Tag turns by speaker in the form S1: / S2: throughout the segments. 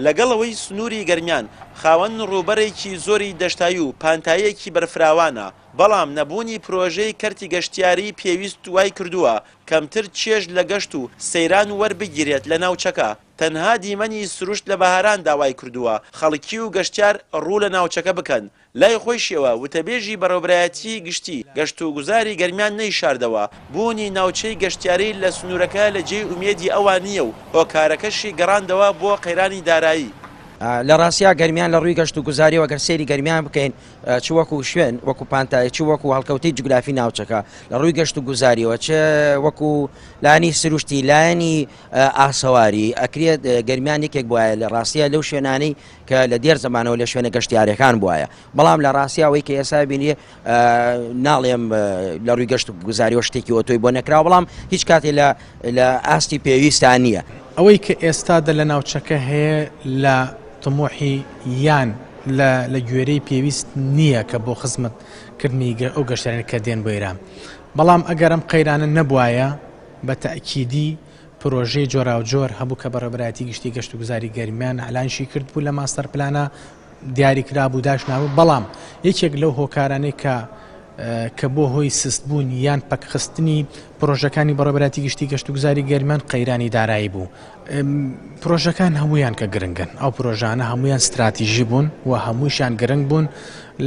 S1: لەگەڵەوەی سنووری گەرمیان خاوەن ڕووبەرێکی زۆری دەشتایی و پانتاییەکی بەرفراوانە، بەڵام نەبوونی پرۆژەی کەرتی گەشتیاری پێویست وای کردووە کەمتر چێژ لە گەشت و سەیران وەربگیرێت لە ناوچەکە. تەنها دیمەنی سروشت لە بەهاران داوای کردووە خەڵکی و گەشتیار ڕوو لە ناوچەکە بکەن. لای خۆشیەوە وتەبێژی بەڕێوەبەرایەتی گشتی گەشت و گوزاری گەرمیان نەیشاردەوە، بوونی ناوچەی گەشتیاری لە سنوورەکە لە جێی ئومێدی ئەوان نییە و هۆکارەکەشی گەڕاندەوە بۆ قەیرانی دارایی.
S2: لە ڕاستیا گەرمیان لە ڕووی گەشت و گوزاریەوە گەر سەیری گەرمیان بکەین چ وەکو شوێن وەکو پانتای چ وەکو هەڵکەوتەی جوگرافی ناوچەکە لە ڕووی گەشت و گوزاریەوە چ وەکو لانی سروشتی لایەنی ئاسەواری ئەکرێت گەرمیان یەکێک بواە لە ڕاستیە لەو شوێنانەی کە لە دێر زەمانەوە لە شوێنە گەشتیارەکان بواە. بەڵام لە ڕاستیاوەی کە ئێستا بینێ ناڵێم لە ڕووی گەشت و گوزاریەوە شتێکی ئۆتۆی بۆ نەکراوە، بەڵام هیچ کاتێ لە ئاستی پێویستان نییە.
S3: ئەوەی کە ئێستادا لە ناوچەکە هەیە لە تمۆحی یان لە گوێرەی پێویست نییە کە بۆ خزمەتکردنی ئەو گەشتیارانە کە دێن بۆ ئێران. بەڵام ئەگەر ئەم قەیرانە نەبوایە بە تەئکیدی پرۆژەی جۆراوجۆر هەبوو کە بەڕێوەبەرایەتی گشتی گەشت و گوزاری گەرمیان ئەلانشی کرد بوو لە ماستەر پلانە دیاری کرابوو داشناوە. بەڵام یەکێک لەو هۆکارانەی کە بۆ هۆی سستبوون یان پەکخستنی پرۆژەکانی بەڕێوەبەرایەتی گشتی گەشت و گوزاری گەرمیان قەیرانی دارایی بوو. پرۆژەکان هەمویان کە گرنگن، ئەو پرۆژانە هەمویان استراتیژی بوون و هەمووشیان گرنگ بوون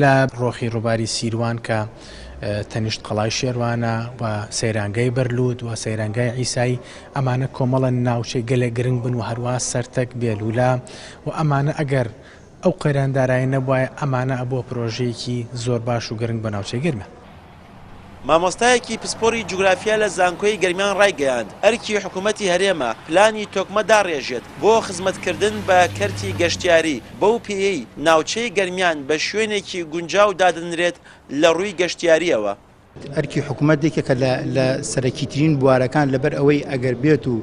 S3: لە ڕۆخی ڕووباری سیروان کە تەنیشت قەڵای شێروانە و سەیرانگەی بەرلود و سەیرانگای عیسایی. ئەمانە کۆمەڵە ناوچەی گەلێک گرنگ بن و هەروە سەرتەک بێلولا و ئەمانە ئەگەر ئەو قەیراندارایی نەبووایە ئەمانە ئەبووە پرۆژەیەکی زۆر باش و گرنگ بە ناوچەی گەرمیان.
S1: مامۆستایەکی پسپۆری جوگرافیا لە زانکۆی گەرمیان ڕایگەیاند ئەرکی حکوومەتی هەرێمە پلانی تۆکمە داڕێژێت بۆ خزمەتکردن بە کەرتی گەشتیاری بەو پێیەی ناوچەی گەرمیان بە شوێنێکی گونجاو دادنرێت لە ڕووی گەشتیاریەوە.
S4: ئەرکی حکوومەتێکە لە سەرەکیترین بوارەکان لەبەر ئەوەی ئەگەر بێت و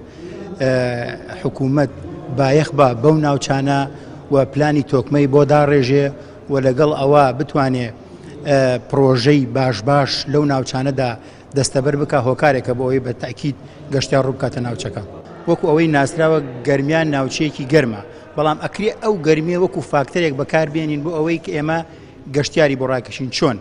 S4: حکوومەت بایەخ بە بەو ناوچانە و پلانی تۆکمەی بۆ داڕێژێ و لەگەڵ ئەوە بتوانێت پرۆژەی باش لەو ناوچانەدا دەستەبەر بکە هۆکارێکە بۆ ئەوەی بە تاکید گەشتیار ڕووبکاتە ناوچەکە. وەکو ئەوەی ناسراوە گەرمیان ناوچەیەکی گەرمە، بەڵام ئەکرێ ئەو گەرمیە وەکو فاکتەرێک بەکاربێنین بۆ ئەوەی کە ئێمە گەشتیاری بۆ ڕاکەشین. چۆن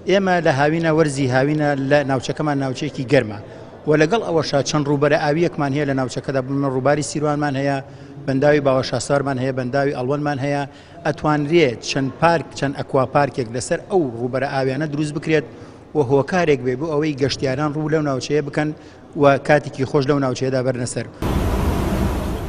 S4: ئێمە لە هاوینە وەرزی هاوینە لە ناوچەکەمان ناوچەیەکی گەرمە و لەگەڵ ئەوەشا چەند ڕووبەرە ئاویەکمان هەیە لە ناوچەکەدا بڵێن ڕووباری سیروانمان هەیە، بەنداوی باوەشاسارمان هەیە، بەنداوی ئەڵوانمان هەیە. ئەتوانرێت چەند پارک چەند ئەکوا پارکێک لەسەر ئەو ڕووبەرە ئاویانە دروست بکرێت و هۆکارێک بێ بۆ ئەوەی گەشتیاران ڕوو لەو ناوچەیە بکەن و کاتێکی خۆش لەو ناوچەیەدا بەرنەسەر.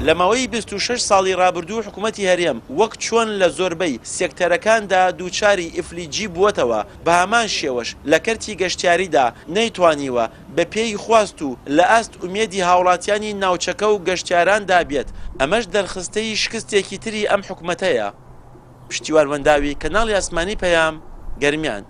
S1: لە ماوەی 26 ساڵی ڕابردوو حکوومەتی هەرێم وەک چۆن لە زۆربەی سێکتەرەکاندا دووچاری ئیفلیجی بووەتەوە، بە هەمان شێوەش لە کەرتی گەشتیاریدا نەیتوانیوە بە پێی خواست و لە ئاست ئومێدی هاوڵاتیانی ناوچەکە و گەشتیاران دابێت. ئەمەش دەرخستەی شکستێکی تری ئەم حکوومەتەیە. پشتیوانوەنداوی کەناڵی ئاسمانی پەیام، گەرمیان.